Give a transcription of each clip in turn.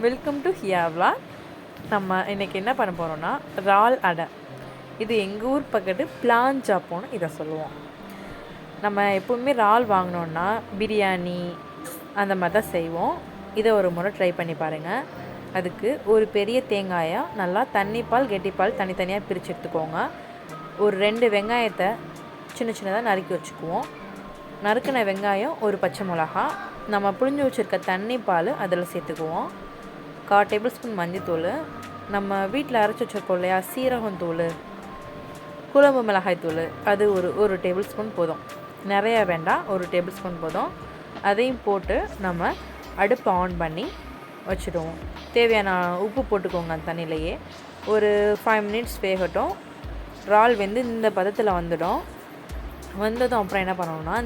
Welcome to ஹியாவ்லா. நம்ம இன்றைக்கி என்ன பண்ண போகிறோன்னா இறால் அடை. இது எங்கள் ஊர் பக்கத்து பிளாஞ்சாப்போன்னு இதை சொல்லுவோம். நம்ம எப்போவுமே இறால் வாங்கினோன்னா பிரியாணி அந்த மாதிரி தான் செய்வோம். இதை ஒரு முறை ட்ரை பண்ணி பாருங்கள். அதுக்கு ஒரு பெரிய தேங்காயை நல்லா தண்ணிப்பால் கெட்டிப்பால் தனித்தனியாக பிரித்து எடுத்துக்கோங்க. ஒரு 2 வெங்காயத்தை சின்ன சின்னதாக நறுக்கி வச்சுக்குவோம். நறுக்கின வெங்காயம், ஒரு பச்சை மிளகா, நம்ம புழிஞ்சு வச்சுருக்க தண்ணி பால் அதில் சேர்த்துக்குவோம். 1/4 டேபிள் ஸ்பூன் மஞ்சத்தூள், நம்ம வீட்டில் அரைச்சி வச்சுருக்கோம் இல்லையா சீரகம் தூள், குழம்பு மிளகாய் தூள், அது ஒரு டேபிள் ஸ்பூன் போதும். நிறையா வேண்டாம், 1 டேபிள் ஸ்பூன் போதும். அதையும் போட்டு நம்ம அடுப்பை ஆன் பண்ணி வச்சுடுவோம். தேவையான உப்பு போட்டுக்கோங்க அந்த தண்ணியிலையே. ஒரு 5 மினிட்ஸ் வேகட்டும். இறால் வெந்து இந்த பதத்தில் வந்ததும் அப்புறம் என்ன பண்ணணும்னா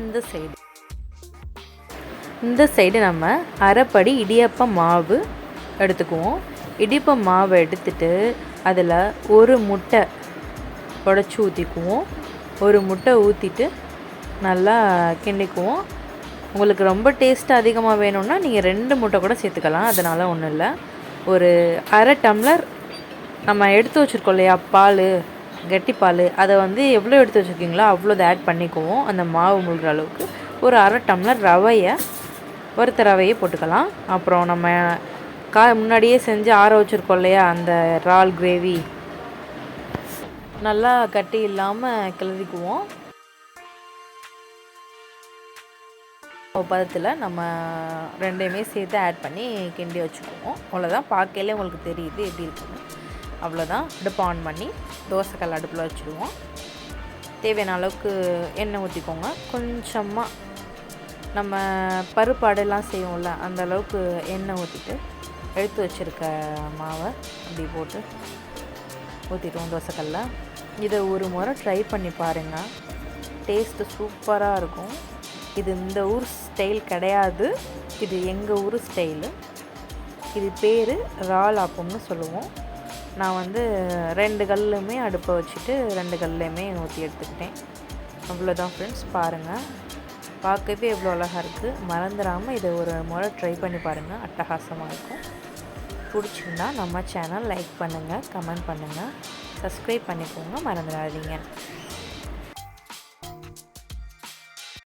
இந்த சைடு நம்ம அரைப்படி இடியப்பம் மாவு எடுத்துக்குவோம். இடியப்பம் மாவை எடுத்துட்டு அதில் ஒரு முட்டை உடச்சி ஊற்றிக்குவோம். ஒரு முட்டை ஊற்றிட்டு நல்லா கிண்டிக்குவோம். உங்களுக்கு ரொம்ப டேஸ்ட் அதிகமாக வேணும்னா நீங்கள் 2 முட்டை கூட சேர்த்துக்கலாம், அதனால் ஒன்றும் இல்லை. ஒரு அரை டம்ளர் நம்ம எடுத்து வச்சுருக்கோம் இல்லையா பால், கெட்டிப்பால், அதை எவ்வளோ எடுத்து வச்சுருக்கீங்களோ அவ்வளோதை ஆட் பண்ணிக்குவோம். அந்த மாவு முழுகிற அளவுக்கு ஒரு அரை டம்ளர் வறுத்த ரவையை போட்டுக்கலாம். அப்புறம் நம்ம முன்னாடியே செஞ்சு ஆற வச்சுருக்கோம் இல்லையா அந்த இறால் கிரேவி, நல்லா கட்டி இல்லாமல் கிளறிக்குவோம். பதத்தில் நம்ம 2மே சேர்த்து ஆட் பண்ணி கிண்டி வச்சுக்குவோம். அவ்வளோதான். பார்க்கையிலே உங்களுக்கு தெரியுது எப்படி இருக்குன்னு. அவ்வளோதான். அடுப்பு ஆன் பண்ணி தோசைக்கல் அடுப்பில் வச்சுடுவோம். தேவையான அளவுக்கு எண்ணெய் ஊற்றிக்கோங்க. கொஞ்சமாக நம்ம பருப்பு அடையெல்லாம் செய்வோம்ல அந்த அளவுக்கு எண்ணெய் ஊற்றிட்டு எடுத்து வச்சுருக்க மாவை அப்படி போட்டு ஊற்றிடுவோம் தோசைக்கல்ல. இதை ஒரு முறை ட்ரை பண்ணி பாருங்கள். டேஸ்ட்டு சூப்பராக இருக்கும். இது இந்த ஊர் ஸ்டைல் கிடையாது, இது எங்கள் ஊர் ஸ்டைலு. இது பேர் இறால் ஆப்பம்னு சொல்லுவோம். நான் 2 கல்லுமே அடுப்பை வச்சுட்டு 2 கல்லையுமே ஊற்றி எடுத்துக்கிட்டேன். அவ்வளோதான் ஃப்ரெண்ட்ஸ். பாருங்கள், பார்க்கவே எவ்வளோ அழகாக இருக்குது. மறந்துடாமல் இதை ஒரு முறை ட்ரை பண்ணி பாருங்கள், அட்டகாசமாக இருக்கும். பிடிச்சிருந்தா நம்ம சேனல் லைக் பண்ணுங்கள், கமெண்ட் பண்ணுங்கள், சப்ஸ்கிரைப் பண்ணிக்கோங்க, மறந்துடாதீங்க.